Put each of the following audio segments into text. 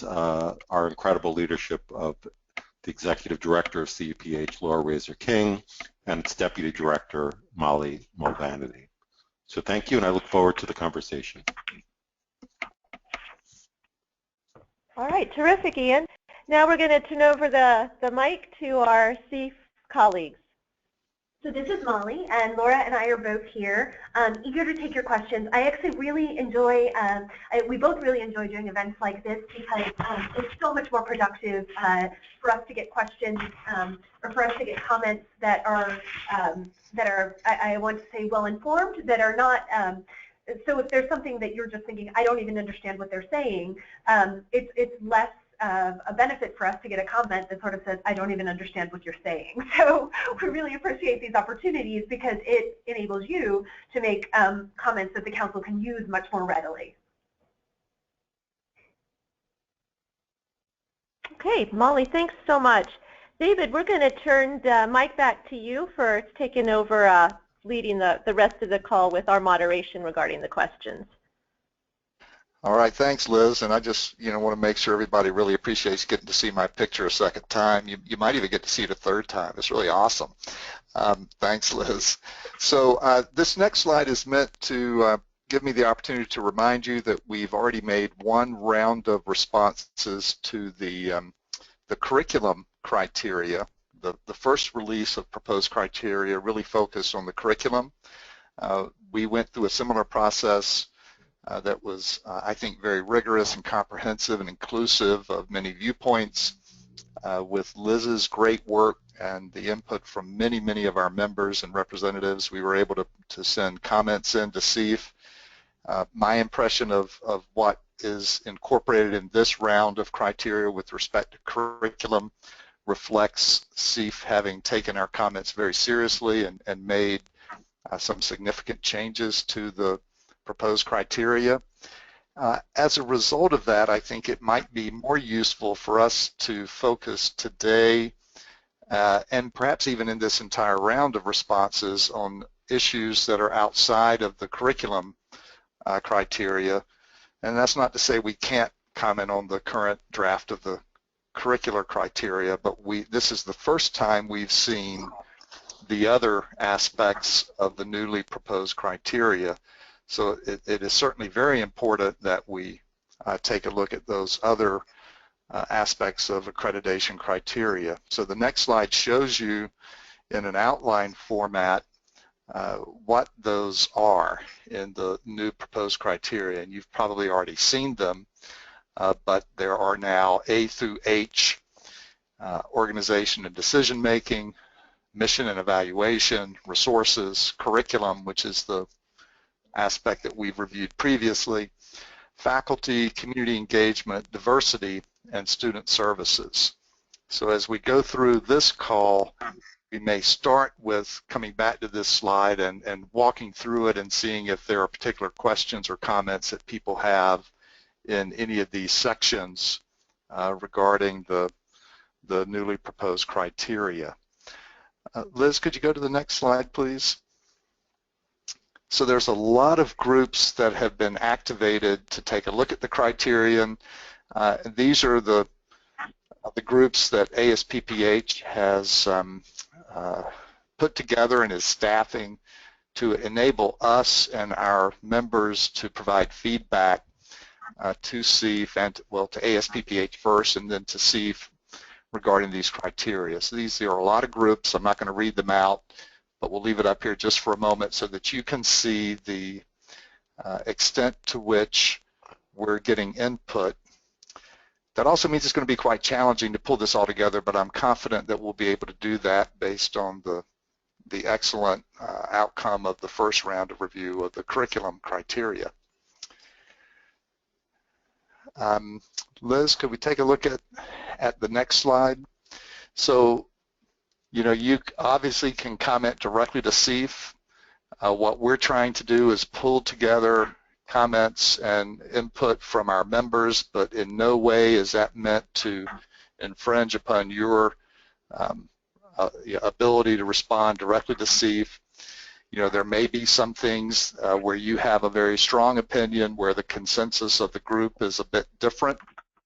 is our incredible leadership of the Executive Director of CEPH, Laura Razor King, and its Deputy Director, Molly Mulvanity. So thank you, and I look forward to the conversation. All right, terrific, Ian. Now we're going to turn over the mic to our CEPH colleagues. So this is Molly, and Laura and I are both here, eager to take your questions. I actually really enjoy, we both really enjoy doing events like this because it's so much more productive for us to get questions or for us to get comments that are I want to say well-informed, that are not, so if there's something that you're just thinking, I don't even understand what they're saying, it's less a benefit for us to get a comment that sort of says, I don't even understand what you're saying. So we really appreciate these opportunities because it enables you to make comments that the council can use much more readily. Okay, Molly, thanks so much. David, we're going to turn the mic back to you for taking over leading the rest of the call with our moderation regarding the questions. All right, thanks, Liz. And I just, want to make sure everybody really appreciates getting to see my picture a second time. You might even get to see it a third time. It's really awesome. Thanks, Liz. So this next slide is meant to give me the opportunity to remind you that we've already made one round of responses to the curriculum criteria. The first release of proposed criteria really focused on the curriculum. We went through a similar process that was, I think, very rigorous and comprehensive and inclusive of many viewpoints. With Liz's great work and the input from many, many of our members and representatives, we were able to send comments in to CEPH. My impression of what is incorporated in this round of criteria with respect to curriculum reflects CEPH having taken our comments very seriously and made some significant changes to the proposed criteria. As a result of that, I think it might be more useful for us to focus today and perhaps even in this entire round of responses on issues that are outside of the curriculum criteria. And that's not to say we can't comment on the current draft of the curricular criteria, but this is the first time we've seen the other aspects of the newly proposed criteria. So it is certainly very important that we take a look at those other aspects of accreditation criteria. So the next slide shows you in an outline format what those are in the new proposed criteria, and you've probably already seen them, but there are now A through H, organization and decision making, mission and evaluation, resources, curriculum, which is the aspect that we've reviewed previously, faculty, community engagement, diversity, and student services. So as we go through this call, we may start with coming back to this slide and walking through it and seeing if there are particular questions or comments that people have in any of these sections regarding the newly proposed criteria. Liz, could you go to the next slide, please? So there's a lot of groups that have been activated to take a look at the criterion. These are the groups that ASPPH has put together and is staffing to enable us and our members to provide feedback to CEPH and, well, to ASPPH first and then to CEPH regarding these criteria. So these are a lot of groups. I'm not going to read them out, but we'll leave it up here just for a moment so that you can see the extent to which we're getting input. That also means it's going to be quite challenging to pull this all together, but I'm confident that we'll be able to do that based on the excellent outcome of the first round of review of the curriculum criteria. Liz, could we take a look at the next slide? So, you obviously can comment directly to CEPH. What we're trying to do is pull together comments and input from our members, but in no way is that meant to infringe upon your ability to respond directly to CEPH. There may be some things where you have a very strong opinion where the consensus of the group is a bit different,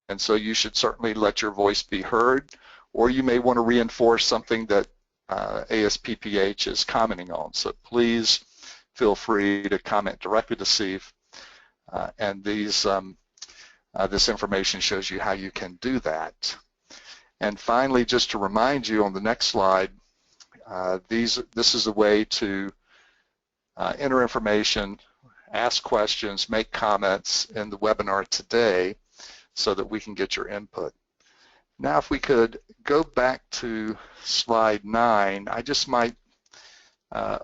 And so you should certainly let your voice be heard, or you may want to reinforce something that ASPPH is commenting on. So please feel free to comment directly to CEPH, and this information shows you how you can do that. And finally, just to remind you on the next slide, this is a way to enter information, ask questions, make comments in the webinar today so that we can get your input. Now, if we could go back to slide 9, I just might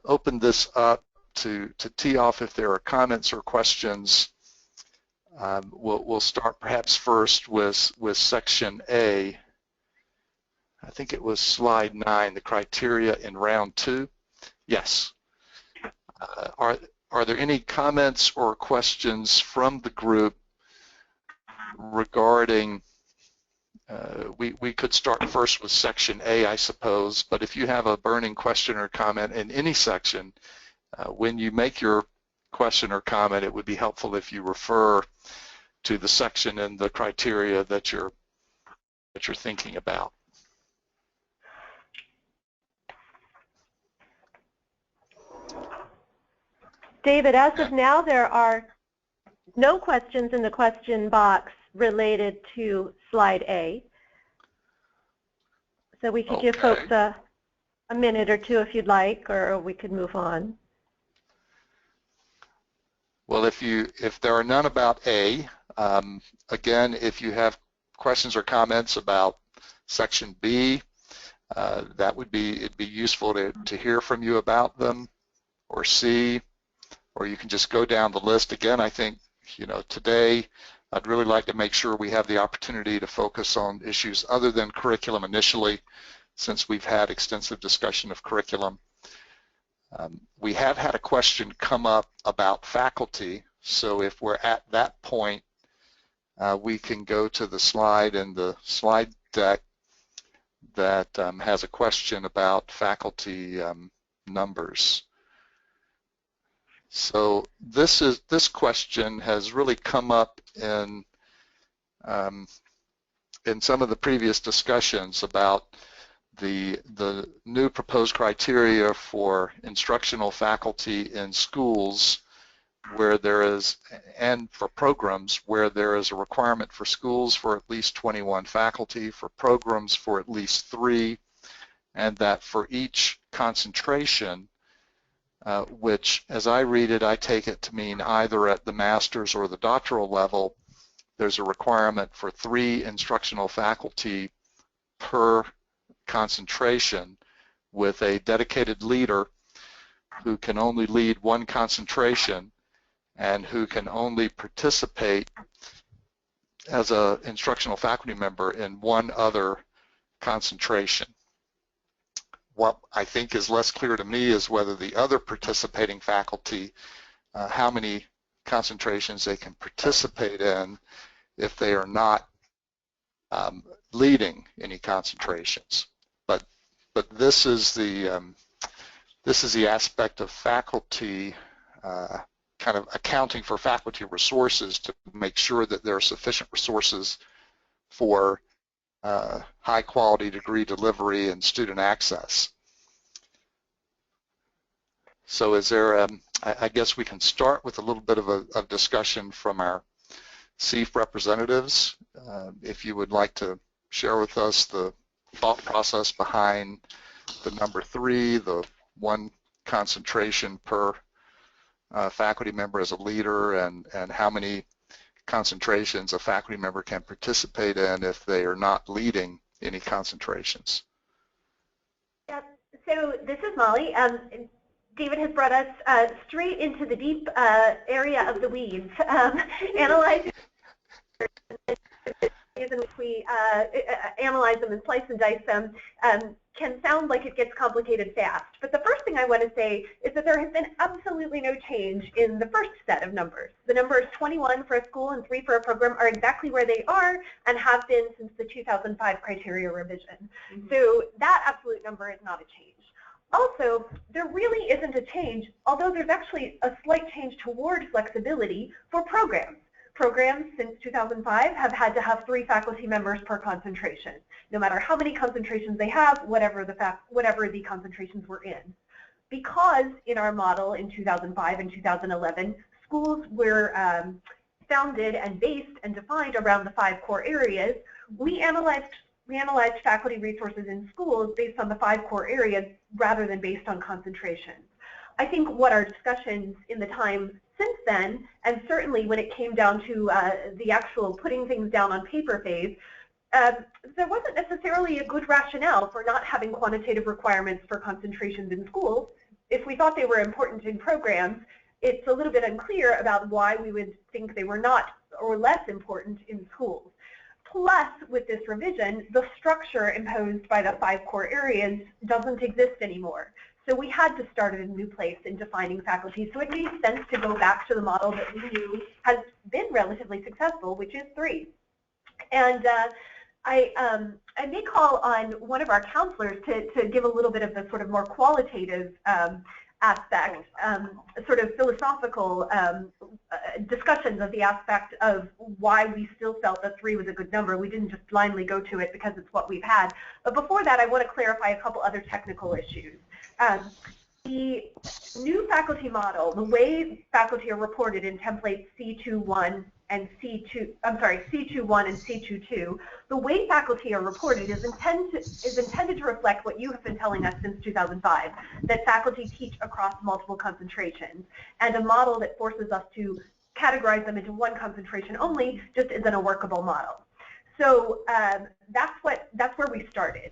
open this up to tee off if there are comments or questions. We'll start perhaps first with section A. I think it was slide 9, the criteria in round 2. Yes. Are there any comments or questions from the group regarding, we could start first with section A, I suppose, but if you have a burning question or comment in any section, when you make your question or comment, it would be helpful if you refer to the section and the criteria that you're thinking about. David, as of now, there are no questions in the question box related to slide A. So we could give folks a minute or two if you'd like, or we could move on. Well, if there are none about A, again, if you have questions or comments about section B, it'd be useful to hear from you about them, or C, or you can just go down the list. Again, I think, today I'd really like to make sure we have the opportunity to focus on issues other than curriculum initially, since we've had extensive discussion of curriculum. We have had a question come up about faculty, so if we're at that point, we can go to the slide in the slide deck that has a question about faculty numbers. So this question has really come up in some of the previous discussions about the new proposed criteria for instructional faculty in schools where there is, and for programs where there is a requirement for schools for at least 21 faculty, for programs for at least 3, and that for each concentration, which as I read it, I take it to mean either at the master's or the doctoral level, there's a requirement for 3 instructional faculty per concentration with a dedicated leader who can only lead 1 concentration and who can only participate as an instructional faculty member in 1 other concentration. What I think is less clear to me is whether the other participating faculty, how many concentrations they can participate in if they are not leading any concentrations. But this is the aspect of faculty kind of accounting for faculty resources to make sure that there are sufficient resources for high quality degree delivery and student access. So is there, I guess we can start with a little bit of a discussion from our CEPH representatives. If you would like to share with us the thought process behind the number 3, the 1 concentration per faculty member as a leader, and how many concentrations a faculty member can participate in if they are not leading any concentrations. Yeah, so this is Molly. David has brought us straight into the deep area of the weeds, analyzing in which we analyze them and slice and dice them can sound like it gets complicated fast. But the first thing I want to say is that there has been absolutely no change in the first set of numbers. The numbers 21 for a school and 3 for a program are exactly where they are and have been since the 2005 criteria revision. So that absolute number is not a change. Also, there really isn't a change, although there's actually a slight change toward flexibility for programs. programs since 2005 have had to have 3 faculty members per concentration, no matter how many concentrations they have, whatever the concentrations were in. Because in our model in 2005 and 2011, schools were founded and based and defined around the 5 core areas, we analyzed faculty resources in schools based on the 5 core areas rather than based on concentration. I think what our discussions in the time since then, and certainly when it came down to the actual putting things down on paper phase, there wasn't necessarily a good rationale for not having quantitative requirements for concentrations in schools. If we thought they were important in programs, it's a little bit unclear about why we would think they were not or less important in schools. Plus, with this revision, the structure imposed by the 5 core areas doesn't exist anymore. So we had to start at a new place in defining faculty. So it made sense to go back to the model that we knew has been relatively successful, which is 3. And I may call on one of our counselors to give a little bit of the sort of more qualitative aspect, sort of philosophical discussions of the aspect of why we still felt that 3 was a good number. We didn't just blindly go to it because it's what we've had. But before that, I want to clarify a couple other technical issues. The new faculty model, the way faculty are reported in templates C21 and C21 and C22, the way faculty are reported is intended to reflect what you have been telling us since 2005, that faculty teach across multiple concentrations, and a model that forces us to categorize them into 1 concentration only just isn't a workable model. So that's where we started.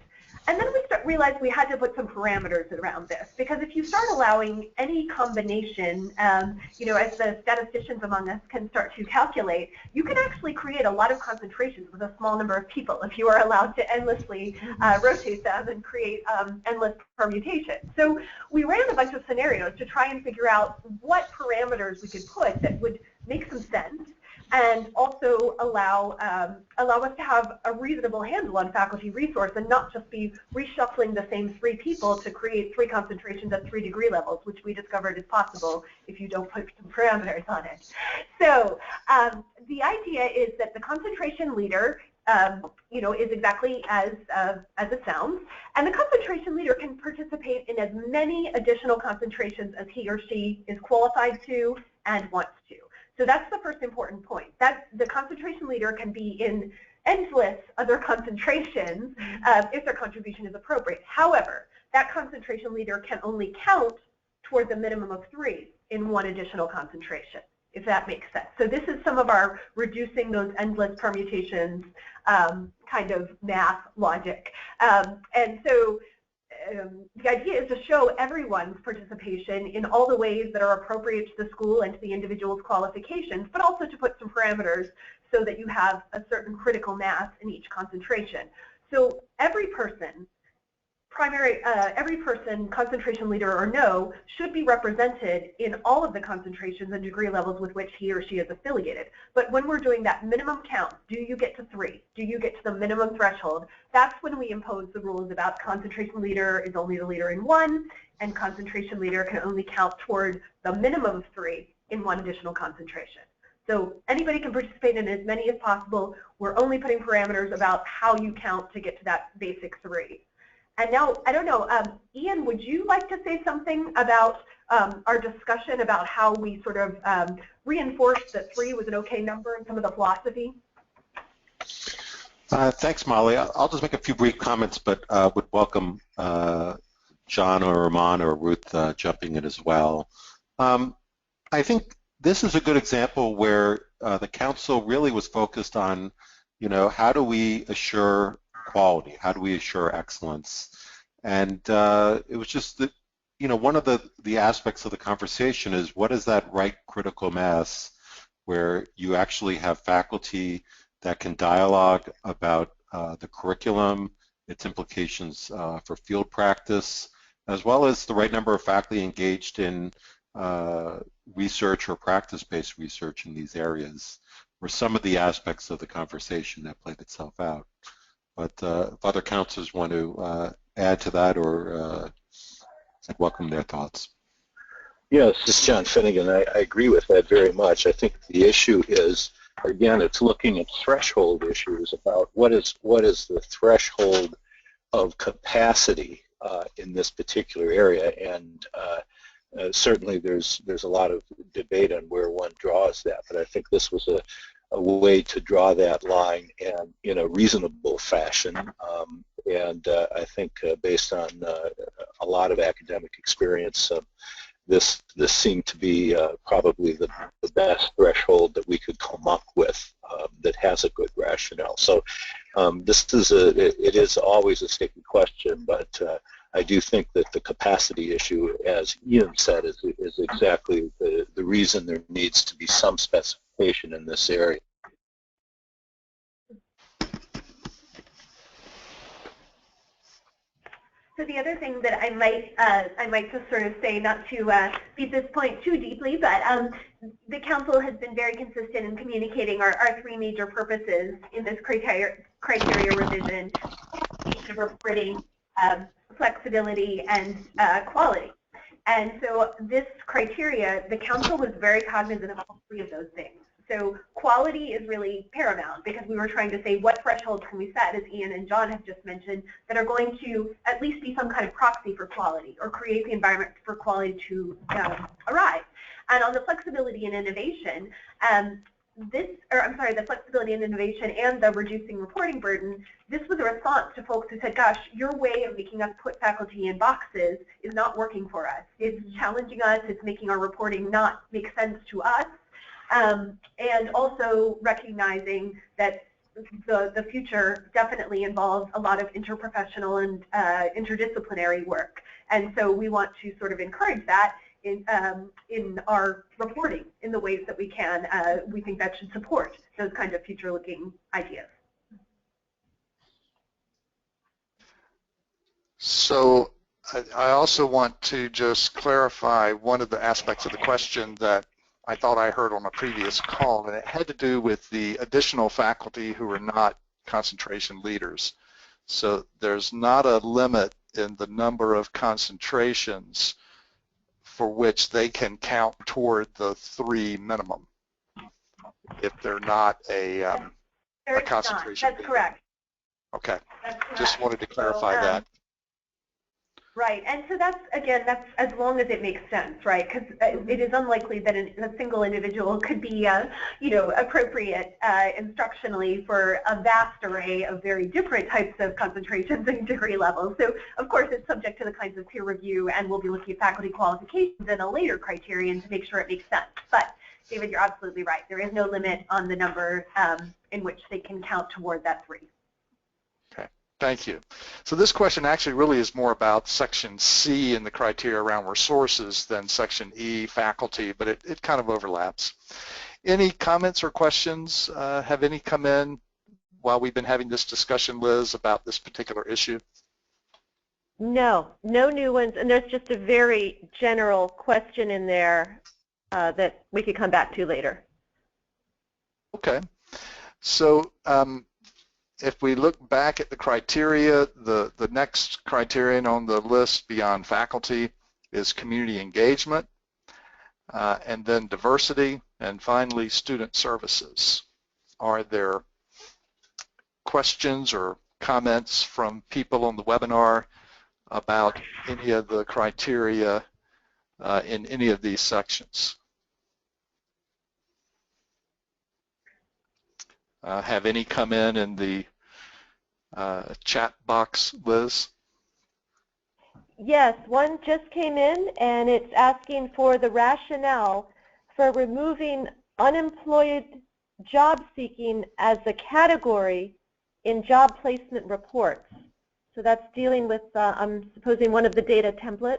And then we realized we had to put some parameters around this, because if you start allowing any combination, you know, as the statisticians among us can start to calculate, you can actually create a lot of concentrations with a small number of people if you are allowed to endlessly rotate them and create endless permutations. So we ran a bunch of scenarios to try and figure out what parameters we could put that would make some sense, and also allow us to have a reasonable handle on faculty resource and not just be reshuffling the same 3 people to create 3 concentrations at 3 degree levels, which we discovered is possible if you don't put some parameters on it. So the idea is that the concentration leader you know, is exactly as it sounds, and the concentration leader can participate in as many additional concentrations as he or she is qualified to and wants to. So that's the first important point, that the concentration leader can be in endless other concentrations if their contribution is appropriate. However, that concentration leader can only count towards a minimum of 3 in 1 additional concentration, if that makes sense. So this is some of our reducing those endless permutations kind of math logic. And so the idea is to show everyone's participation in all the ways that are appropriate to the school and to the individual's qualifications, but also to put some parameters so that you have a certain critical mass in each concentration. So every person, concentration leader or no, should be represented in all of the concentrations and degree levels with which he or she is affiliated. But when we're doing that minimum count, do you get to 3? Do you get to the minimum threshold? That's when we impose the rules about concentration leader is only the leader in 1, and concentration leader can only count toward the minimum of 3 in 1 additional concentration. So anybody can participate in as many as possible. We're only putting parameters about how you count to get to that basic 3. And now, I don't know, Ian, would you like to say something about our discussion about how we sort of reinforced that 3 was an okay number and some of the philosophy? Thanks, Molly. I'll just make a few brief comments, but would welcome John or Rahman or Ruth jumping in as well. I think this is a good example where the council really was focused on, you know, how do we assure quality? How do we assure excellence? And it was just that, you know, one of the aspects of the conversation is what is that right critical mass where you actually have faculty that can dialogue about the curriculum, its implications for field practice, as well as the right number of faculty engaged in research or practice-based research in these areas, were some of the aspects of the conversation that played itself out. But if other counselors want to add to that, or I'd welcome their thoughts. Yes, this is John Finnegan. I agree with that very much. I think the issue is again, it's looking at threshold issues about what is the threshold of capacity in this particular area, and certainly there's a lot of debate on where one draws that, but I think this was a way to draw that line and in a reasonable fashion, and I think based on a lot of academic experience, this seemed to be probably the best threshold that we could come up with that has a good rationale. So it is always a sticky question, but I do think that the capacity issue, as Ian said, is exactly the reason there needs to be some specification in this area. So the other thing that I might just sort of say, not to beat this point too deeply, but the Council has been very consistent in communicating our three major purposes in this criteria revision: reporting, flexibility, and quality. And so this criteria, the Council was very cognizant of all three of those things. So quality is really paramount, because we were trying to say what thresholds can we set, as Ian and John have just mentioned, that are going to at least be some kind of proxy for quality or create the environment for quality to arrive. And on the flexibility and innovation, the flexibility and innovation and the reducing reporting burden, this was a response to folks who said, gosh, your way of making us put faculty in boxes is not working for us. It's challenging us, it's making our reporting not make sense to us. And also recognizing that the future definitely involves a lot of interprofessional and interdisciplinary work. And so we want to sort of encourage that in our reporting in the ways that we can. We think that should support those kinds of future-looking ideas. So I also want to just clarify one of the aspects of the question that I thought I heard on a previous call, and it had to do with the additional faculty who are not concentration leaders. So there's not a limit in the number of concentrations for which they can count toward the 3 minimum if they're not a concentration That's leader. correct. Okay, That's correct. Just wanted to clarify that. Right, and so that's as long as it makes sense, right? Because it is unlikely that a single individual could be, appropriate instructionally for a vast array of very different types of concentrations and degree levels. So, of course, it's subject to the kinds of peer review, and we'll be looking at faculty qualifications and a later criterion to make sure it makes sense. But, David, you're absolutely right. There is no limit on the number in which they can count toward that 3. Thank you. So this question actually really is more about Section C in the criteria around resources than Section E, faculty, but it kind of overlaps. Any comments or questions? Have any come in while we've been having this discussion, Liz, about this particular issue? No new ones, and there's just a very general question in there that we could come back to later. Okay. So if we look back at the criteria, the next criterion on the list beyond faculty is community engagement, and then diversity, and finally student services. Are there questions or comments from people on the webinar about any of the criteria in any of these sections? Have any come in the chat box, Liz? Yes, one just came in, and it's asking for the rationale for removing unemployed job seeking as a category in job placement reports. So that's dealing with, I'm supposing, one of the data templates.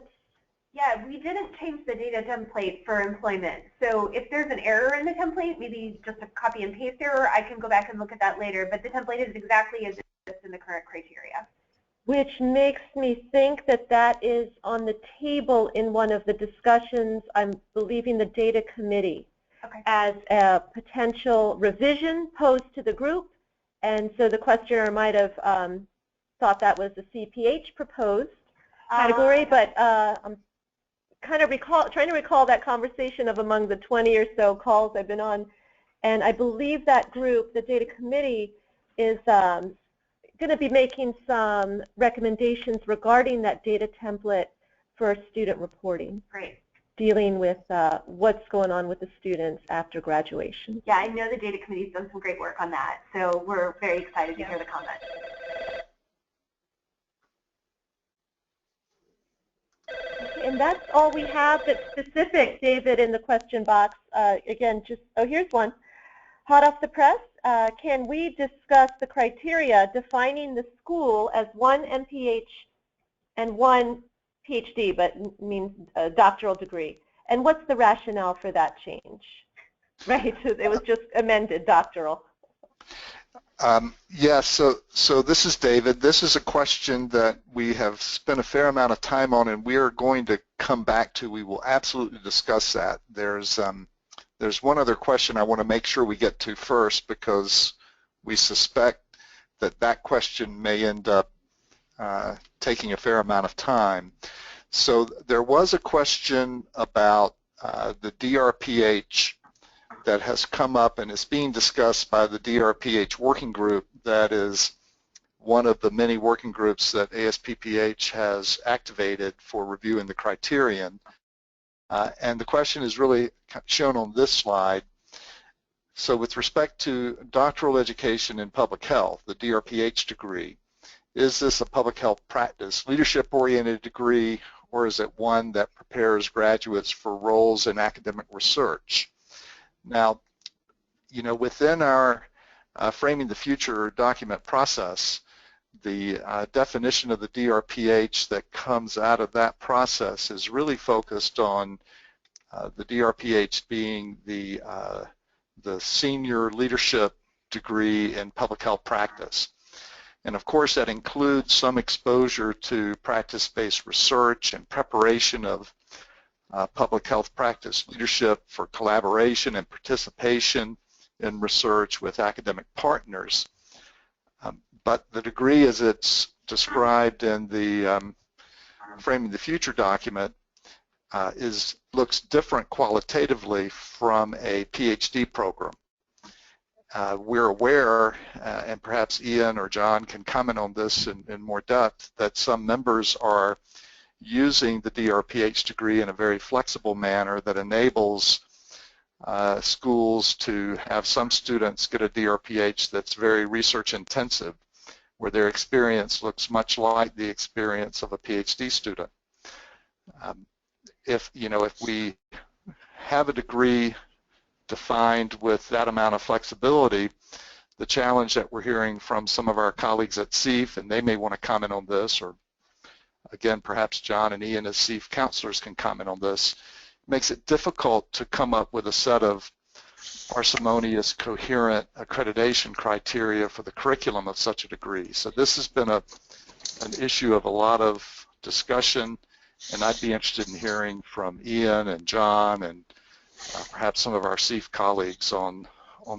Yeah, we didn't change the data template for employment. So if there's an error in the template, maybe just a copy and paste error, I can go back and look at that later. But the template is exactly as it is in the current criteria. Which makes me think that that is on the table in one of the discussions, I'm believing the data committee, as a potential revision posed to the group. And so the questioner might have thought that was the CEPH proposed category, but I'm kind of trying to recall that conversation of among the 20 or so calls I've been on. And I believe that group, the data committee, is going to be making some recommendations regarding that data template for student reporting. Great. Dealing with what's going on with the students after graduation. Yeah, I know the data committee's done some great work on that, so we're very excited to hear the comments. And that's all we have that's specific, David, in the question box. Again, just, oh, here's one. Hot off the press, can we discuss the criteria defining the school as one MPH and one PhD, but means a doctoral degree? And what's the rationale for that change? Right, so it was just amended, doctoral. Yes, so this is David. This is a question that we have spent a fair amount of time on, and we are going to come back to. We will absolutely discuss that. There's one other question I want to make sure we get to first, because we suspect that that question may end up taking a fair amount of time. So there was a question about the DRPH that has come up and is being discussed by the DRPH working group. That is one of the many working groups that ASPPH has activated for reviewing the criterion. And the question is really shown on this slide. So with respect to doctoral education in public health, the DRPH degree, is this a public health practice leadership-oriented degree, or is it one that prepares graduates for roles in academic research? Now, you know, within our Framing the Future document process, the definition of the DRPH that comes out of that process is really focused on the DRPH being the senior leadership degree in public health practice. And of course that includes some exposure to practice-based research and preparation of public health practice leadership for collaboration and participation in research with academic partners. But the degree as it's described in the Framing the Future document looks different qualitatively from a PhD program. We're aware, and perhaps Ian or John can comment on this in more depth, that some members are using the DRPH degree in a very flexible manner that enables schools to have some students get a DRPH that's very research intensive, where their experience looks much like the experience of a PhD student. If we have a degree defined with that amount of flexibility, the challenge that we're hearing from some of our colleagues at CEPH, and they may want to comment on this, or again, perhaps John and Ian as CEPH counselors can comment on this, makes it difficult to come up with a set of parsimonious, coherent accreditation criteria for the curriculum of such a degree. So this has been an issue of a lot of discussion, and I'd be interested in hearing from Ian and John and perhaps some of our CEPH colleagues on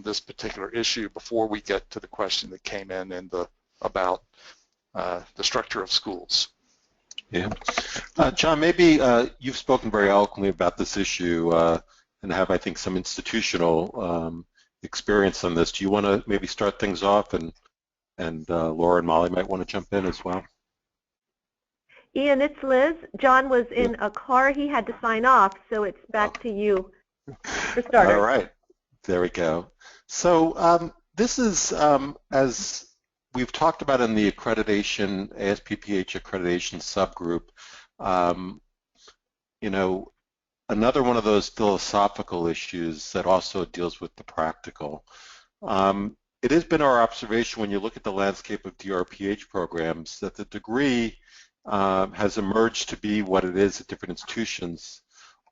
this particular issue before we get to the question that came in about the structure of schools. Yeah. John, maybe you've spoken very eloquently about this issue and have, I think, some institutional experience on this. Do you want to maybe start things off, and Laura and Molly might want to jump in as well? Ian, it's Liz. John was in a car. He had to sign off, so it's back to you for starters. All right. There we go. So this is, as we've talked about in the accreditation, ASPPH accreditation subgroup, another one of those philosophical issues that also deals with the practical. It has been our observation when you look at the landscape of DRPH programs that the degree has emerged to be what it is at different institutions,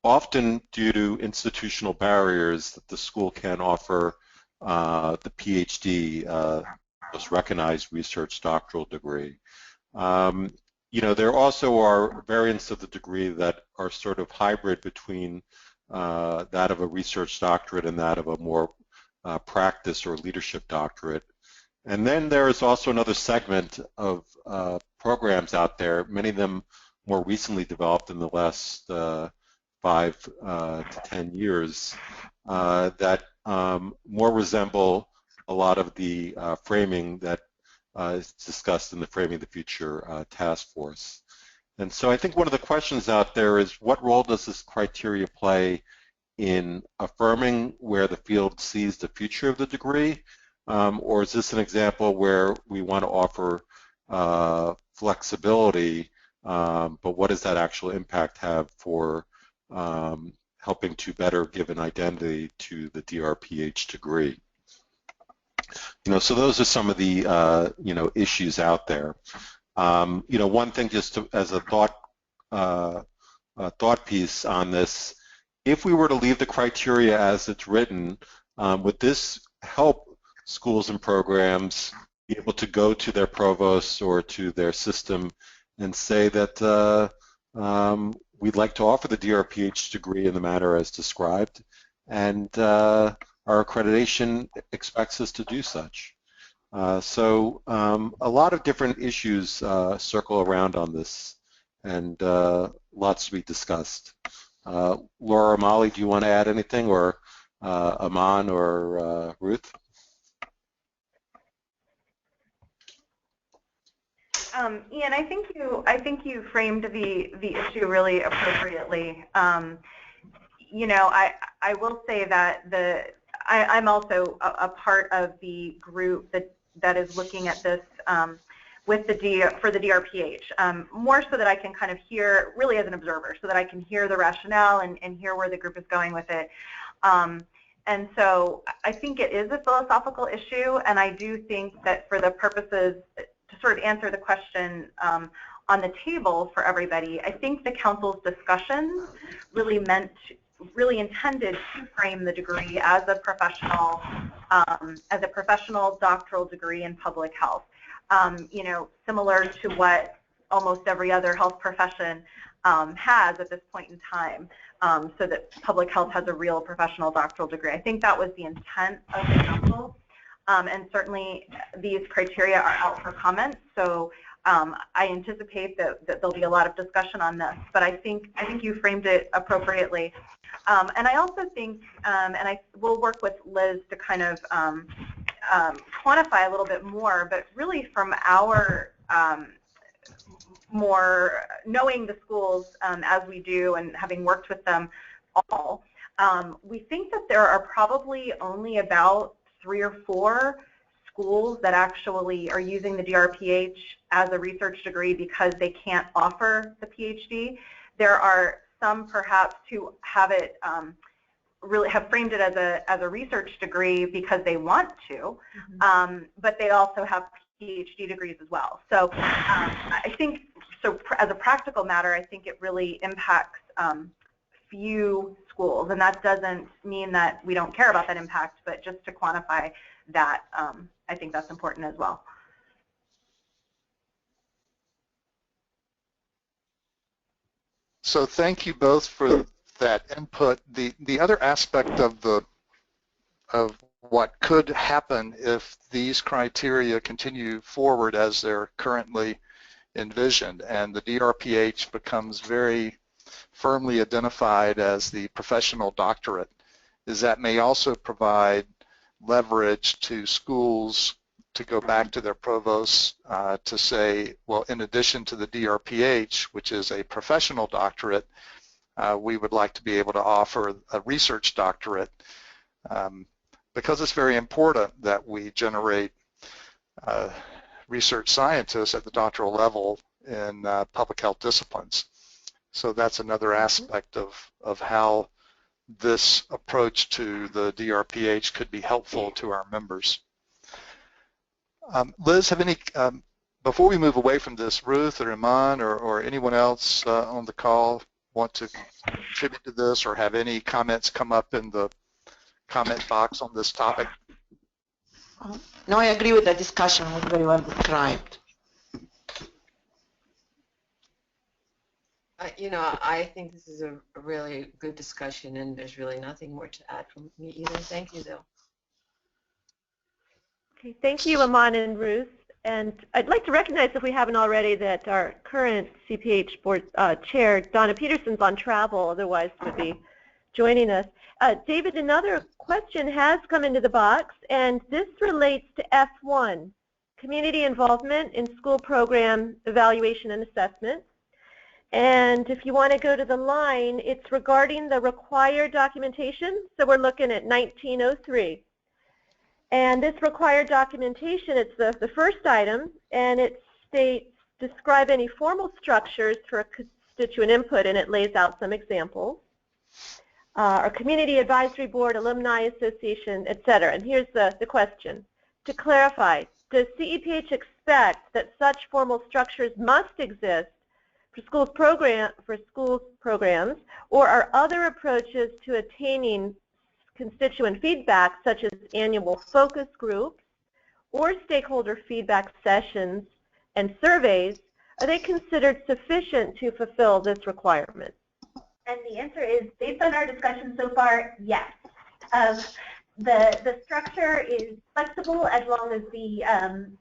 often due to institutional barriers that the school can offer the PhD, most recognized research doctoral degree. There also are variants of the degree that are sort of hybrid between that of a research doctorate and that of a more practice or leadership doctorate. And then there is also another segment of programs out there, many of them more recently developed in the last 5 to 10 years, that more resemble a lot of the framing that is discussed in the Framing the Future task force. And so I think one of the questions out there is, what role does this criteria play in affirming where the field sees the future of the degree? Or is this an example where we want to offer flexibility, but what does that actual impact have for helping to better give an identity to the DRPH degree? So those are some of the issues out there. One thing just as a thought piece on this, if we were to leave the criteria as it's written, would this help schools and programs be able to go to their provosts or to their system and say that we'd like to offer the DRPH degree in the manner as described, and our accreditation expects us to do such? So a lot of different issues circle around on this, and lots to be discussed. Laura or Molly, do you want to add anything, or Aman or Ruth? Ian, I think you framed the issue really appropriately. I will say that I'm also a part of the group that is looking at this with for the DRPH, more so that I can kind of hear, really as an observer, so that I can hear the rationale and hear where the group is going with it. And so I think it is a philosophical issue, and I do think that for the purposes to sort of answer the question on the table for everybody, I think the council's discussions really intended to frame the degree as a professional doctoral degree in public health. Similar to what almost every other health profession has at this point in time, so that public health has a real professional doctoral degree. I think that was the intent of the council, and certainly these criteria are out for comment, so I anticipate that there'll be a lot of discussion on this, but I think you framed it appropriately. And I also think, and I will work with Liz to kind of quantify a little bit more, but really from our more knowing the schools as we do and having worked with them all, we think that there are probably only about 3 or 4 schools that actually are using the DRPH as a research degree because they can't offer the PhD. There are some perhaps who have it really have framed it as a research degree because they want to, but they also have PhD degrees as well. So I think, so as a practical matter, I think it really impacts few schools, and that doesn't mean that we don't care about that impact, but just to quantify that, I think that's important as well. So thank you both for that input. The other aspect of what could happen if these criteria continue forward as they're currently envisioned and the DRPH becomes very firmly identified as the professional doctorate, is that may also provide leverage to schools to go back to their provosts to say, well, in addition to the DRPH, which is a professional doctorate, we would like to be able to offer a research doctorate, because it's very important that we generate research scientists at the doctoral level in public health disciplines. So that's another aspect of how this approach to the DRPH could be helpful to our members. Liz, have any, before we move away from this, Ruth or Iman or anyone else on the call want to contribute to this or have any comments come up in the comment box on this topic? No, I agree with the discussion. It was very well described. I think this is a really good discussion, and there's really nothing more to add from me either. Thank you, though. Okay, thank you, Aman and Ruth. And I'd like to recognize, if we haven't already, that our current CPH board chair, Donna Peterson's on travel, otherwise would be joining us. David, another question has come into the box, and this relates to F1, community involvement in school program evaluation and assessment. And if you want to go to the line, it's regarding the required documentation. So we're looking at 1903. And this required documentation, it's the first item, and it states, describe any formal structures for constituent input, and it lays out some examples. Our community advisory board, alumni association, etc. And here's the question. To clarify, does CEPH expect that such formal structures must exist for schools programs, or are other approaches to attaining constituent feedback, such as annual focus groups or stakeholder feedback sessions and surveys, are they considered sufficient to fulfill this requirement? And the answer is, based on our discussion so far, yes. The structure is flexible as long as the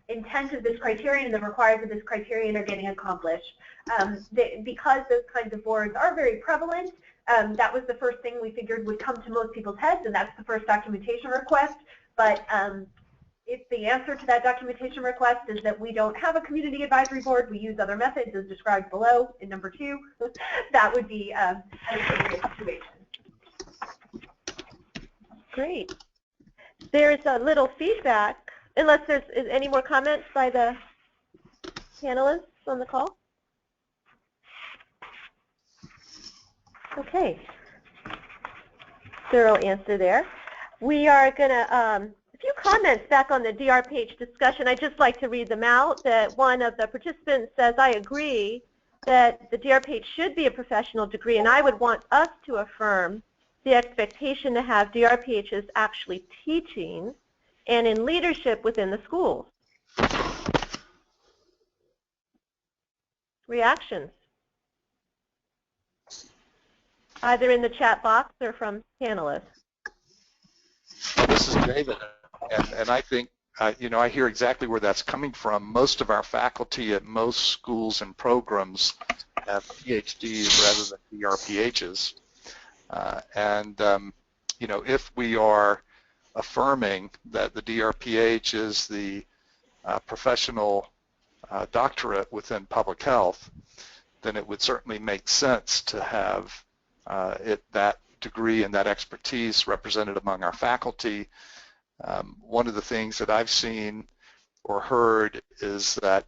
intent of this criterion and the requirements of this criterion are getting accomplished. Because those kinds of boards are very prevalent, that was the first thing we figured would come to most people's heads, and that's the first documentation request. But if the answer to that documentation request is that we don't have a community advisory board, we use other methods as described below in number 2, that would be an appropriate situation. Great. There's a little feedback, unless there's any more comments by the panelists on the call. Okay. Thorough answer there. We are going to, a few comments back on the DRPH discussion. I'd just like to read them out. That one of the participants says, I agree that the DRPH should be a professional degree, and I would want us to affirm the expectation to have DRPHs actually teaching and in leadership within the schools. Reactions? Either in the chat box or from panelists. This is David, and I think, you know, I hear exactly where that's coming from. Most of our faculty at most schools and programs have PhDs rather than DRPHs. You know, if we are affirming that the DRPH is the professional doctorate within public health, then it would certainly make sense to have that degree and that expertise represented among our faculty. One of the things that I've seen or heard is that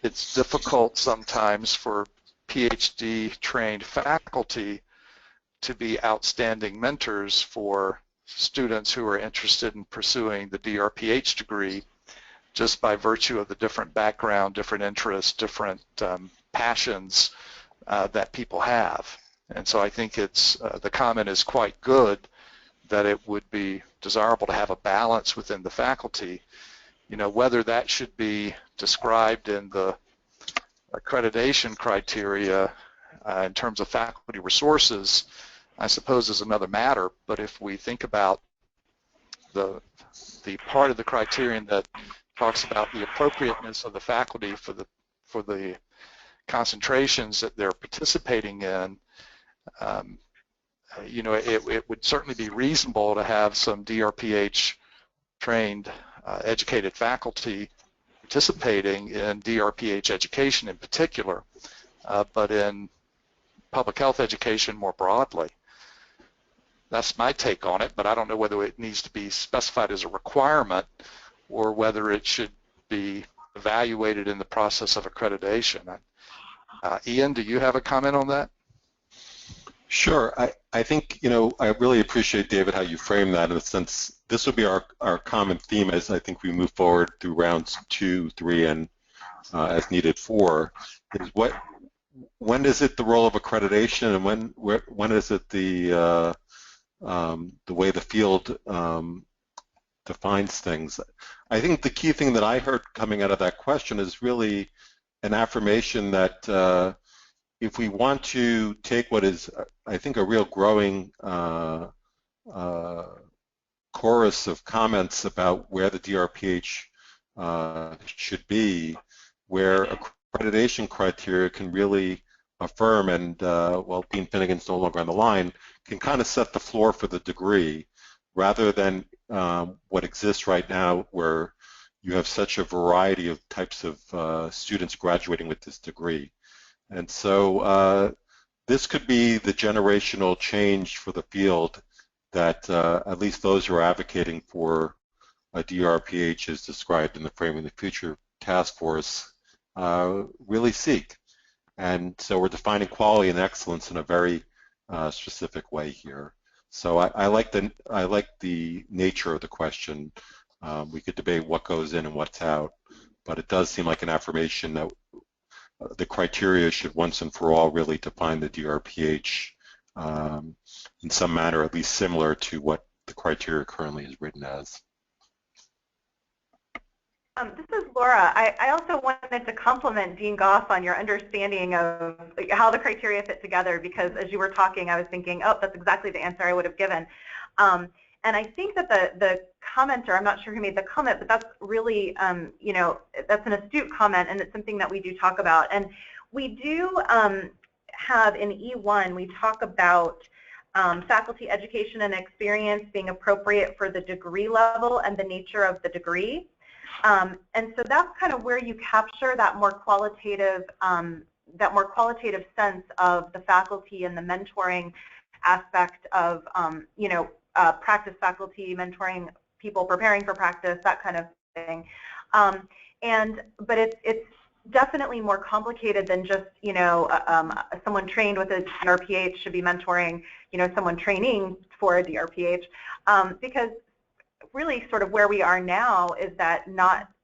it's difficult sometimes for PhD trained faculty to be outstanding mentors for students who are interested in pursuing the DRPH degree just by virtue of the different background, different interests, different passions that people have. And so I think it's the comment is quite good that it would be desirable to have a balance within the faculty. You know, whether that should be described in the accreditation criteria in terms of faculty resources, I suppose is another matter. But if we think about the part of the criterion that talks about the appropriateness of the faculty for the concentrations that they're participating in, you know, it would certainly be reasonable to have some DRPH trained educated faculty participating in DRPH education in particular, but in public health education more broadly. That's my take on it, but I don't know whether it needs to be specified as a requirement or whether it should be evaluated in the process of accreditation. Ian, do you have a comment on that? Sure. I think, you know, I really appreciate, David, how you frame that in the sense this would be our common theme as I think we move forward through rounds 2, 3, and as needed 4, is when is it the role of accreditation and when is it the way the field defines things. I think the key thing that I heard coming out of that question is really an affirmation that if we want to take what is, I think, a real growing chorus of comments about where the DRPH should be, where accreditation criteria can really affirm, and well, Dean Finnegan's no longer on the line, can kind of set the floor for the degree, rather than what exists right now, where you have such a variety of types of students graduating with this degree. And so this could be the generational change for the field that at least those who are advocating for a DRPH as described in the Framing the Future Task Force really seek. And so we're defining quality and excellence in a very specific way here. So I like the nature of the question. We could debate what goes in and what's out, but it does seem like an affirmation that the criteria should once and for all really define the DRPH in some manner, at least similar to what the criteria currently is written as. This is Laura. I also wanted to compliment Dean Goff on your understanding of how the criteria fit together, because as you were talking, I was thinking, oh, that's exactly the answer I would have given. And I think that the commenter, I'm not sure who made the comment, but that's really, you know, that's an astute comment, and it's something that we do talk about. And we do have in E1, we talk about faculty education and experience being appropriate for the degree level and the nature of the degree. And so that's kind of where you capture that more qualitative sense of the faculty and the mentoring aspect of, you know, practice faculty, mentoring people preparing for practice, that kind of thing. But it's definitely more complicated than just, you know, someone trained with a DRPH should be mentoring, you know, someone training for a DRPH, because really sort of where we are now is that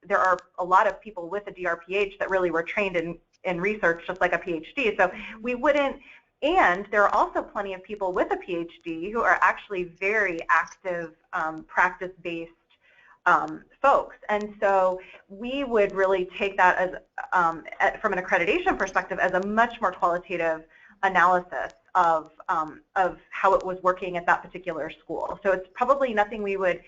there are a lot of people with a DRPH that really were trained in research just like a PhD. So we wouldn't, and there are also plenty of people with a PhD who are actually very active practice-based folks. And so we would really take that as, from an accreditation perspective, as a much more qualitative analysis of how it was working at that particular school. So it's probably nothing we would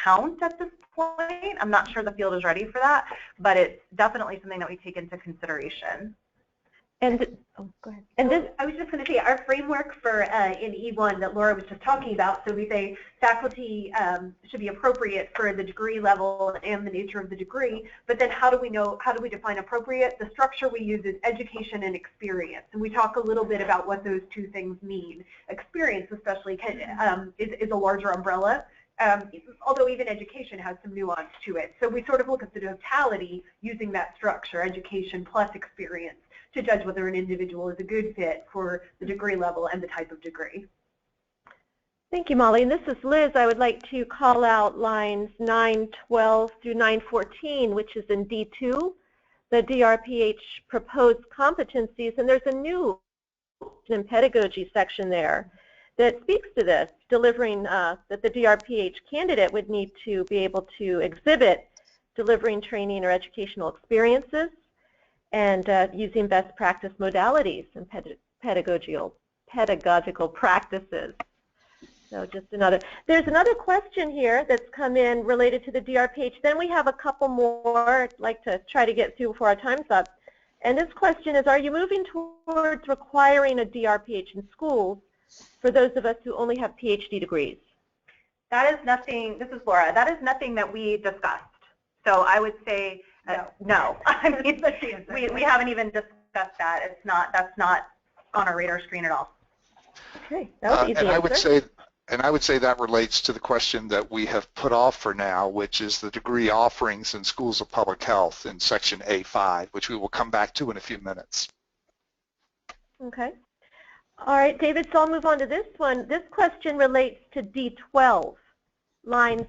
count at this point. I'm not sure the field is ready for that, but it's definitely something that we take into consideration. And oh, go ahead. And this, I was just going to say, our framework for in E1 that Laura was just talking about, so we say faculty should be appropriate for the degree level and the nature of the degree, but then how do we define appropriate? The structure we use is education and experience, and we talk a little bit about what those two things mean. Experience especially is a larger umbrella, although even education has some nuance to it. So we sort of look at the totality using that structure, education plus experience, to judge whether an individual is a good fit for the degree level and the type of degree. Thank you, Molly. And this is Liz. I would like to call out lines 912 through 914, which is in D2, the DRPH proposed competencies. And there's a new pedagogy section there that speaks to this, delivering that the DRPH candidate would need to be able to exhibit delivering training or educational experiences, and using best practice modalities and pedagogical practices. So just there's another question here that's come in related to the DRPH. Then we have a couple more I'd like to try to get through before our time's up. And this question is, are you moving towards requiring a DRPH in schools for those of us who only have PhD degrees? That is nothing, this is Laura, that is nothing that we discussed. So I would say, no. I mean, we haven't even discussed that. That's not on our radar screen at all. Okay, that was easy. And I would say that relates to the question that we have put off for now, which is the degree offerings in schools of public health in section A5, which we will come back to in a few minutes. Okay. All right, David, so I'll move on to this one. This question relates to D12, lines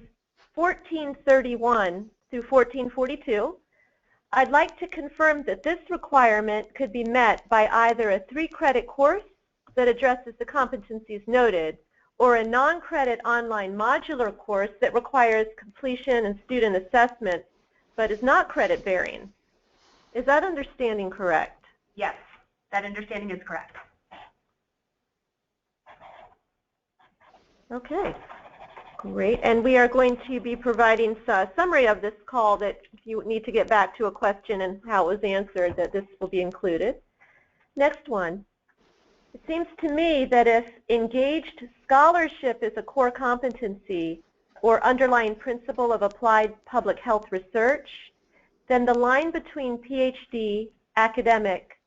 1431 through 1442. I'd like to confirm that this requirement could be met by either a 3-credit course that addresses the competencies noted, or a non-credit online modular course that requires completion and student assessment, but is not credit-bearing. Is that understanding correct? Yes, that understanding is correct. Okay. Great, and we are going to be providing a summary of this call that if you need to get back to a question and how it was answered, that this will be included. Next one. It seems to me that if engaged scholarship is a core competency or underlying principle of applied public health research, then the line between PhD, academic,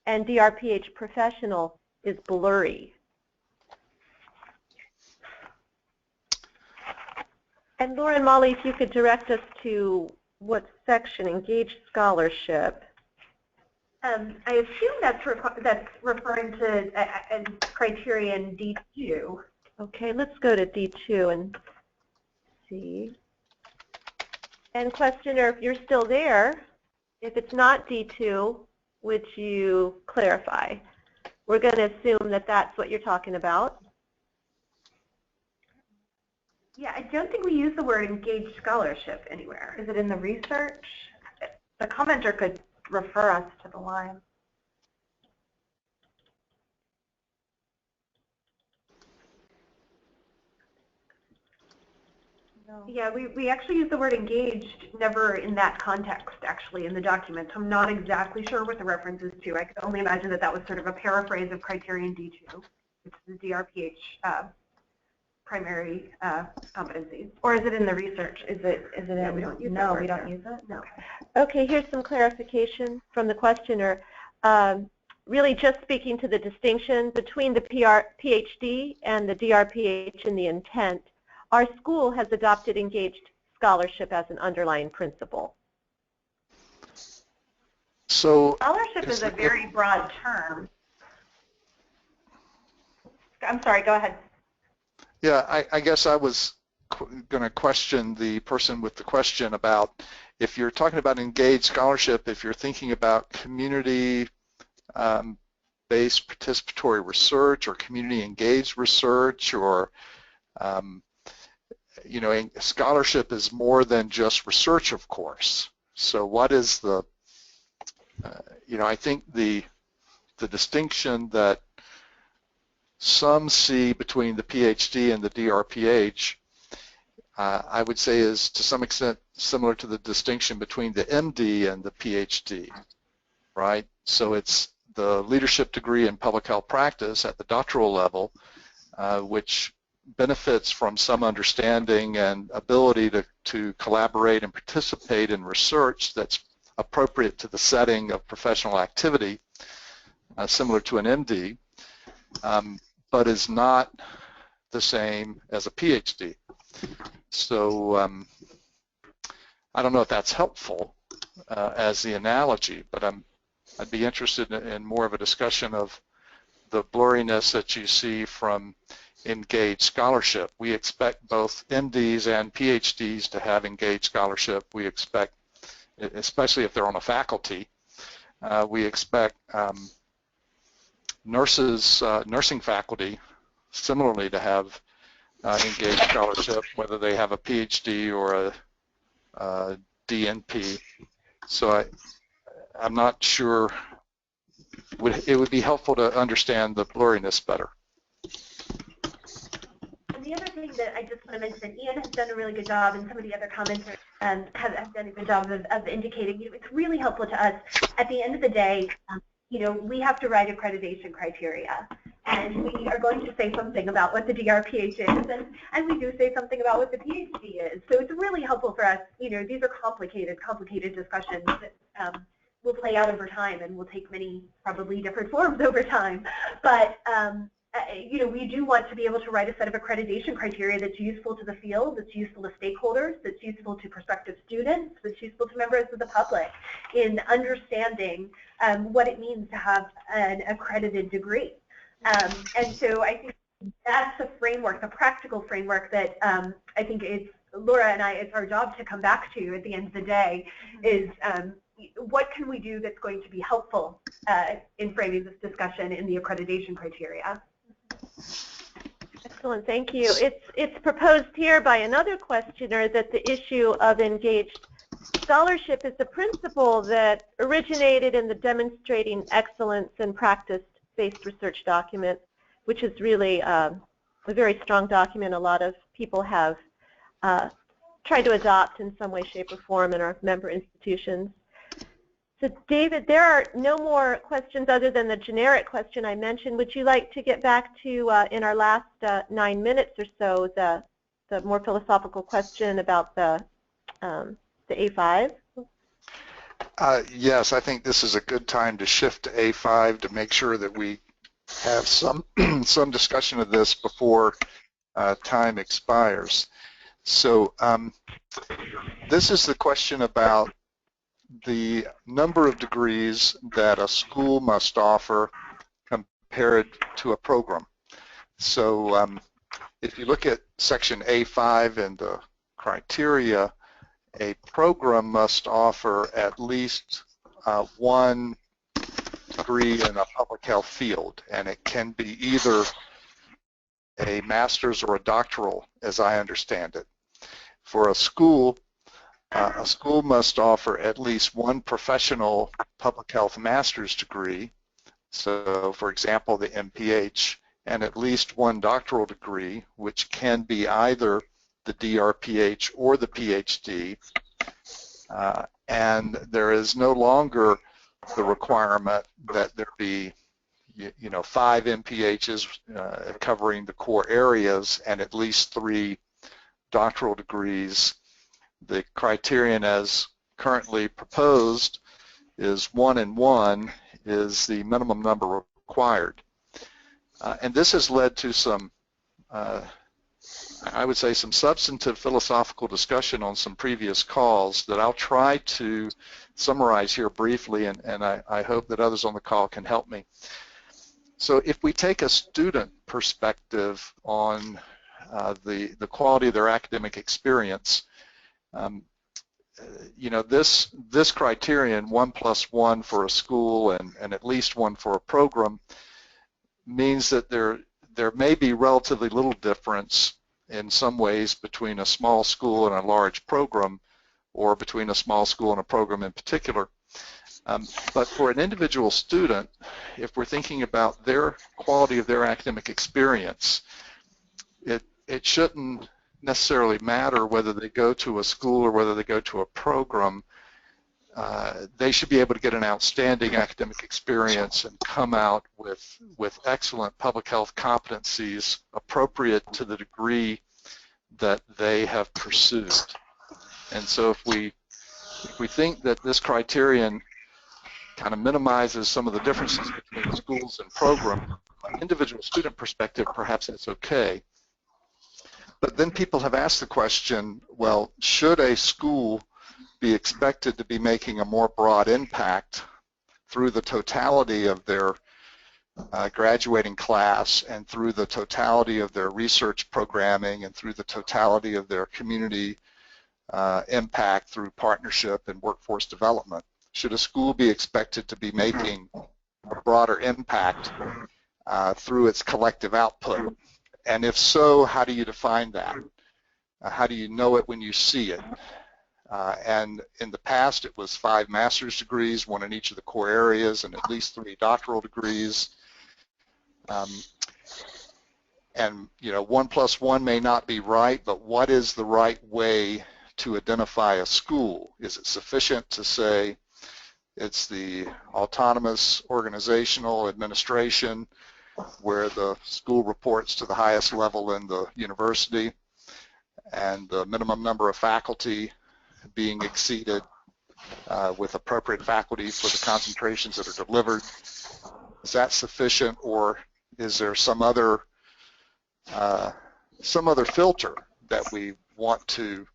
and DRPH professional is blurry. And Laura and Molly, if you could direct us to what section, engaged scholarship. I assume that's referring to criterion D2. Okay, let's go to D2 and see. And questioner, if you're still there, if it's not D2, would you clarify? We're going to assume that that's what you're talking about. Yeah, I don't think we use the word engaged scholarship anywhere. Is it in the research? The commenter could refer us to the line. No. Yeah, we actually use the word engaged, never in that context, actually, in the document. So I'm not exactly sure what the reference is to. I could only imagine that that was sort of a paraphrase of criterion D2, which is the DRPH primary competencies. Or is it in the research? Is it Yeah, in? we don't use no, that we don't word use it. No. Okay, here's some clarification from the questioner. Really just speaking to the distinction between the PhD and the DRPH in the intent, our school has adopted engaged scholarship as an underlying principle. So Scholarship is a very broad term. I'm sorry, go ahead. yeah, I guess I was going to question the person with the question about if you're talking about engaged scholarship, if you're thinking about community based participatory research or community engaged research, or you know, scholarship is more than just research, of course. So what is the you know, I think the distinction that some see between the PhD and the DRPH, I would say, is to some extent similar to the distinction between the MD and the PhD, right? So it's the leadership degree in public health practice at the doctoral level, which benefits from some understanding and ability to collaborate and participate in research that's appropriate to the setting of professional activity, similar to an MD, but is not the same as a PhD. So I don't know if that's helpful as the analogy, but I'd be interested in more of a discussion of the blurriness that you see from engaged scholarship. We expect both MDs and PhDs to have engaged scholarship. We expect, especially if they're on a faculty, we expect nursing faculty similarly to have engaged scholarship, whether they have a PhD or a DNP. So I'm not sure. It would be helpful to understand the blurriness better. And the other thing that I just want to mention, Ian has done a really good job, and some of the other commenters have done a good job of indicating, you know, it's really helpful to us. At the end of the day, you know, we have to write accreditation criteria, and we are going to say something about what the DRPH is, and we do say something about what the PhD is. So it's really helpful for us. You know, these are complicated discussions that will play out over time and will take many, probably different forms over time. But you know, we do want to be able to write a set of accreditation criteria that's useful to the field, that's useful to stakeholders, that's useful to prospective students, that's useful to members of the public in understanding what it means to have an accredited degree. And so I think that's the framework, the practical framework that I think it's Laura and I, it's our job to come back to at the end of the day, is what can we do that's going to be helpful in framing this discussion in the accreditation criteria. Excellent, thank you. It's proposed here by another questioner that the issue of engaged scholarship is a principle that originated in the Demonstrating Excellence in Practice-Based Research document, which is really a very strong document a lot of people have tried to adopt in some way, shape, or form in our member institutions. So David, there are no more questions other than the generic question I mentioned. Would you like to get back to, in our last 9 minutes or so, the more philosophical question about the A5? Yes, I think this is a good time to shift to A5 to make sure that we have some some discussion of this before time expires. So this is the question about the number of degrees that a school must offer compared to a program. So if you look at section A5 and the criteria, a program must offer at least 1 degree in a public health field, and it can be either a master's or a doctoral, as I understand it. For a school must offer at least 1 professional public health master's degree, so for example the MPH, and at least 1 doctoral degree, which can be either the DRPH or the PhD, and there is no longer the requirement that there be 5 MPHs covering the core areas and at least 3 doctoral degrees. The criterion as currently proposed is 1 and 1 is the minimum number required. And this has led to some, I would say, some substantive philosophical discussion on some previous calls that I'll try to summarize here briefly, and I hope that others on the call can help me. So if we take a student perspective on the quality of their academic experience, this criterion, 1+1 for a school and at least 1 for a program, means that there may be relatively little difference in some ways between a small school and a large program, or between a small school and a program in particular. But for an individual student, if we're thinking about their quality of their academic experience, it shouldn't necessarily matter whether they go to a school or whether they go to a program. They should be able to get an outstanding academic experience and come out with excellent public health competencies appropriate to the degree that they have pursued. And so if we think that this criterion kind of minimizes some of the differences between schools and programs, from an individual student perspective, perhaps that's okay. But then people have asked the question, well, should a school be expected to be making a more broad impact through the totality of their graduating class and through the totality of their research programming and through the totality of their community impact through partnership and workforce development? Should a school be expected to be making a broader impact through its collective output? And if so, how do you define that? How do you know it when you see it? And in the past, it was 5 master's degrees, 1 in each of the core areas, and at least 3 doctoral degrees. And 1+1 may not be right, but what is the right way to identify a school? Is it sufficient to say it's the autonomous organizational administration where the school reports to the highest level in the university and the minimum number of faculty being exceeded with appropriate faculty for the concentrations that are delivered? Is that sufficient, or is there some other filter that we want to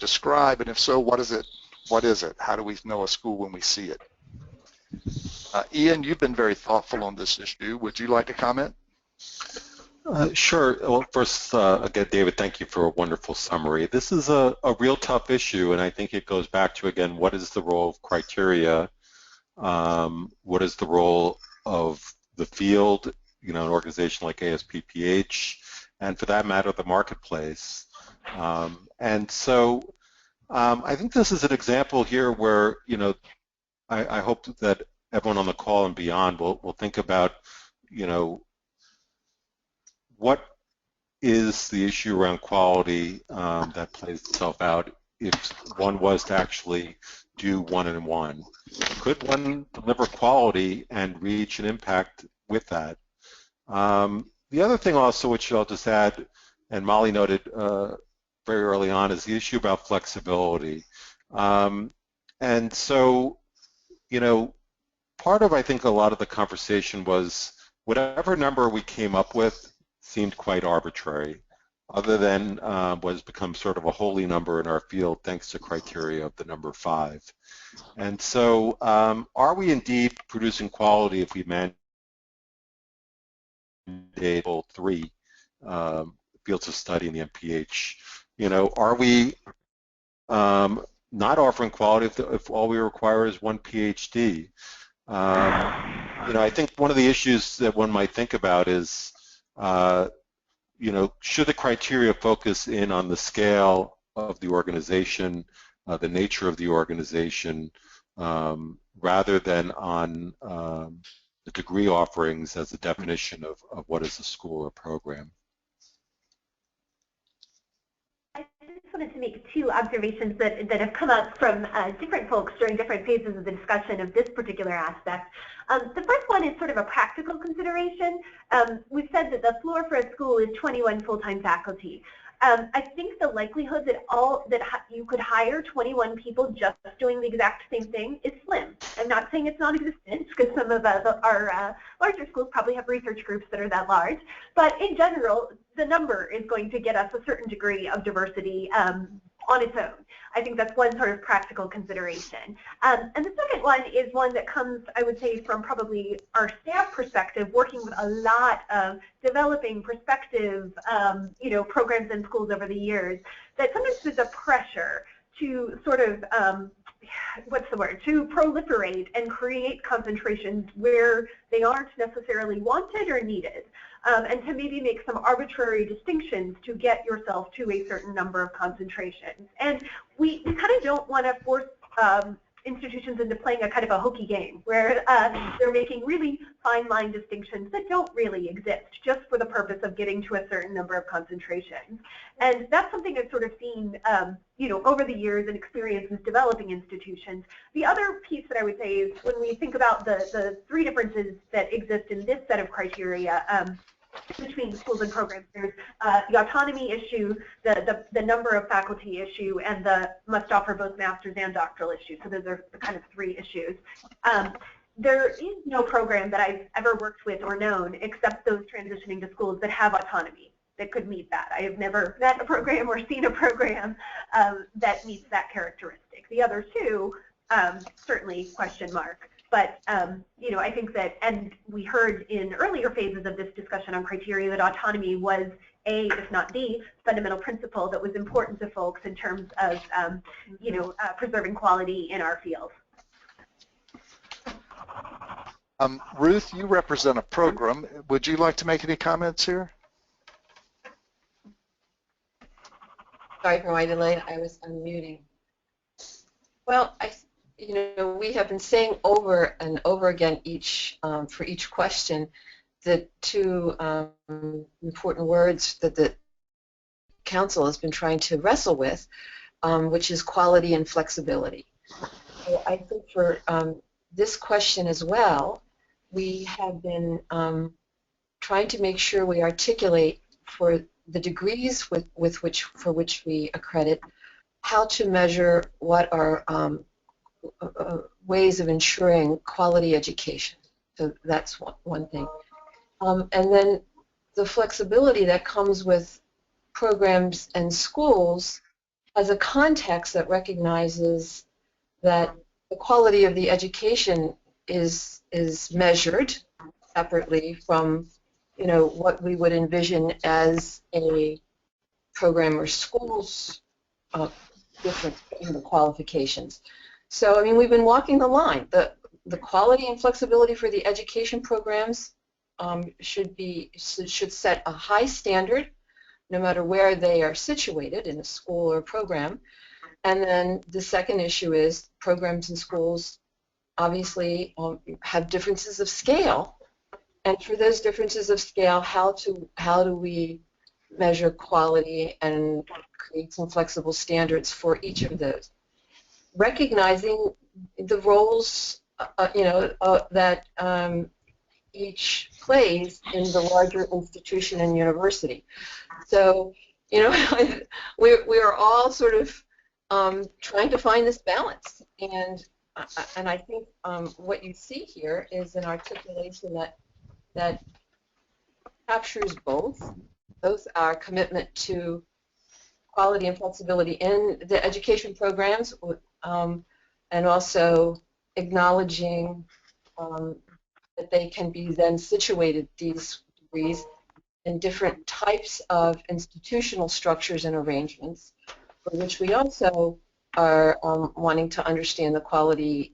describe? And if so, what is it? What is it? How do we know a school when we see it? Ian, you've been very thoughtful on this issue. Would you like to comment? Sure. Well, first, again, David, thank you for a wonderful summary. This is a real tough issue, and I think it goes back to, again, what is the role of criteria? What is the role of the field, an organization like ASPPH, and for that matter, the marketplace? And so I think this is an example here where, I hope that everyone on the call and beyond will think about, what is the issue around quality that plays itself out if one was to actually do 1 and 1. could one deliver quality and reach an impact with that? The other thing also, which I'll just add, and Molly noted very early on, is the issue about flexibility. And so, you know, part of, I think, a lot of the conversation was whatever number we came up with seemed quite arbitrary, other than what has become sort of a holy number in our field thanks to criteria of the number 5. And so are we indeed producing quality if we mandate 3 fields of study in the MPH? You know, are we not offering quality if all we require is 1 PhD? You know, I think one of the issues that one might think about is, you know, should the criteria focus in on the scale of the organization, the nature of the organization, rather than on the degree offerings as a definition of what is a school or program? I just wanted to make 2 observations that have come up from different folks during different phases of the discussion of this particular aspect. The first one is sort of a practical consideration. We've said that the floor for a school is 21 full-time faculty. I think the likelihood that you could hire 21 people just doing the exact same thing is slim. I'm not saying it's non-existent, because some of our larger schools probably have research groups that are that large. But in general, the number is going to get us a certain degree of diversity on its own. I think that's one sort of practical consideration. And the second one is one that comes, I would say, from probably our staff perspective, working with a lot of developing prospective, you know, programs and schools over the years, that sometimes there's a pressure to sort of, what's the word, to proliferate and create concentrations where they aren't necessarily wanted or needed. And to maybe make some arbitrary distinctions to get yourself to a certain number of concentrations. And we kind of don't want to force institutions into playing a kind of a hokey game where they're making really fine line distinctions that don't really exist just for the purpose of getting to a certain number of concentrations. And that's something I've sort of seen you know, over the years and experiences developing institutions. The other piece that I would say is when we think about the 3 differences that exist in this set of criteria between schools and programs, there's the autonomy issue, the number of faculty issue, and the must offer both master's and doctoral issue. So those are the kind of 3 issues. There is no program that I've ever worked with or known except those transitioning to schools that have autonomy that could meet that. I have never met a program or seen a program that meets that characteristic. The other 2, certainly question mark. But you know, I think that, and we heard in earlier phases of this discussion on criteria that autonomy was a, if not the, fundamental principle that was important to folks in terms of you know, preserving quality in our field. Ruth, you represent a program. Would you like to make any comments here? Sorry for my delay. I was unmuting. Well, you know, we have been saying over and over again for each question the 2 important words that the Council has been trying to wrestle with, which is quality and flexibility. So I think for this question as well, we have been trying to make sure we articulate for the degrees for which we accredit how to measure what are ways of ensuring quality education. So that's one thing. And then the flexibility that comes with programs and schools as a context that recognizes that the quality of the education is measured separately from, you know, what we would envision as a program or school's different in the qualifications. So, I mean, we've been walking the line. The quality and flexibility for the education programs should set a high standard, no matter where they are situated in a school or program. And then the second issue is programs and schools obviously have differences of scale. And for those differences of scale, how do we measure quality and create some flexible standards for each of those? Recognizing the roles that each plays in the larger institution and university. So, we are all sort of trying to find this balance, and I think what you see here is an articulation that captures both our commitment to quality and flexibility in the education programs, and also acknowledging that they can be then situated, these degrees, in different types of institutional structures and arrangements, for which we also are wanting to understand the quality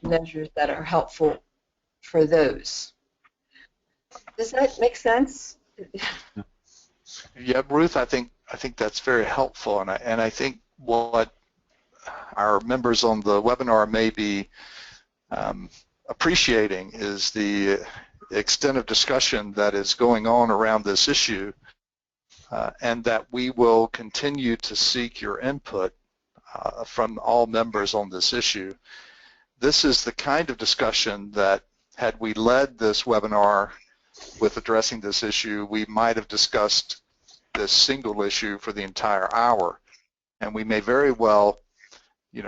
measures that are helpful for those. Does that make sense? Yeah, Ruth, I think that's very helpful, and I think what our members on the webinar may be appreciating is the extent of discussion that is going on around this issue, and that we will continue to seek your input from all members on this issue. This is the kind of discussion that, had we led this webinar with addressing this issue, we might have discussed this single issue for the entire hour, and we may very well,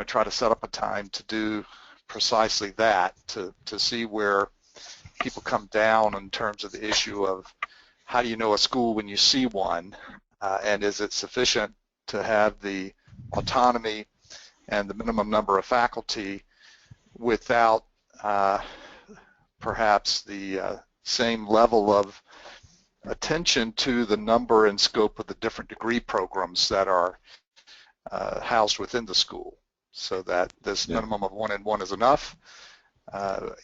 try to set up a time to do precisely that, to see where people come down in terms of the issue of how do you know a school when you see one, and is it sufficient to have the autonomy and the minimum number of faculty without perhaps the same level of attention to the number and scope of the different degree programs that are housed within the school, so that this minimum of 1 and 1 is enough,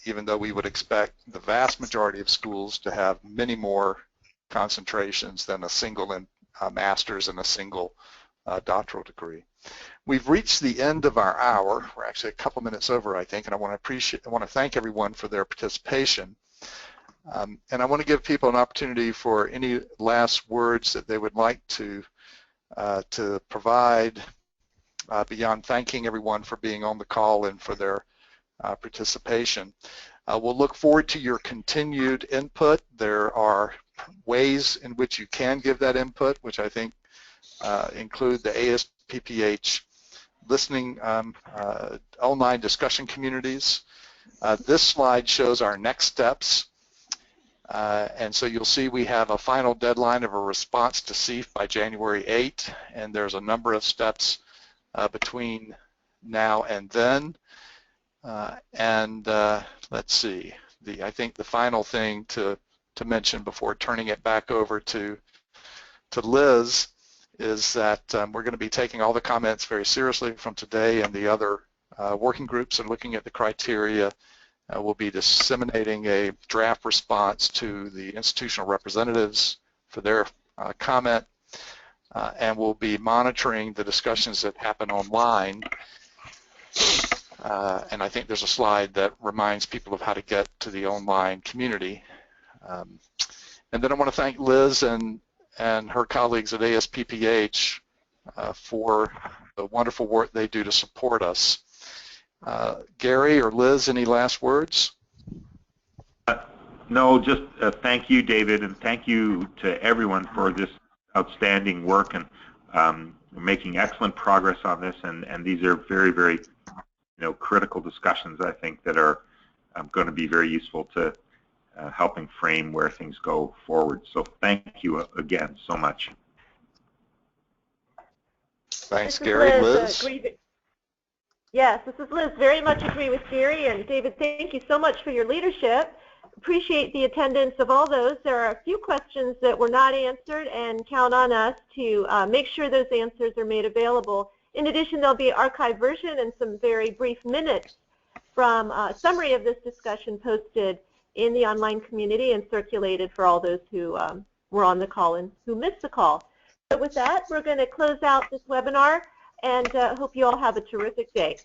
even though we would expect the vast majority of schools to have many more concentrations than a single master's and a single doctoral degree. We've reached the end of our hour. We're actually a couple minutes over, I think, and I want to thank everyone for their participation. And I want to give people an opportunity for any last words that they would like to provide beyond thanking everyone for being on the call and for their participation. We'll look forward to your continued input. There are ways in which you can give that input, which I think include the ASPPH listening online discussion communities. This slide shows our next steps. And so you'll see we have a final deadline of a response to CEPH by January 8, and there's a number of steps between now and then. Let's see, I think the final thing to mention before turning it back over to Liz is that we're going to be taking all the comments very seriously from today, and the other working groups are looking at the criteria. We'll be disseminating a draft response to the institutional representatives for their comment, and we'll be monitoring the discussions that happen online. And I think there's a slide that reminds people of how to get to the online community. And then I want to thank Liz and her colleagues at ASPPH for the wonderful work they do to support us. Gary or Liz, any last words? No, just thank you, David, and thank you to everyone for this outstanding work and making excellent progress on this. And these are very, very critical discussions, I think, that are going to be very useful to helping frame where things go forward. So thank you again so much. Thanks, Gary. Liz? Yes, this is Liz. Very much agree with Gary, and David, thank you so much for your leadership. Appreciate the attendance of all those. There are a few questions that were not answered, and count on us to make sure those answers are made available. In addition, there'll be an archived version and some very brief minutes from a summary of this discussion posted in the online community and circulated for all those who were on the call and who missed the call. So with that, we're going to close out this webinar, and hope you all have a terrific day.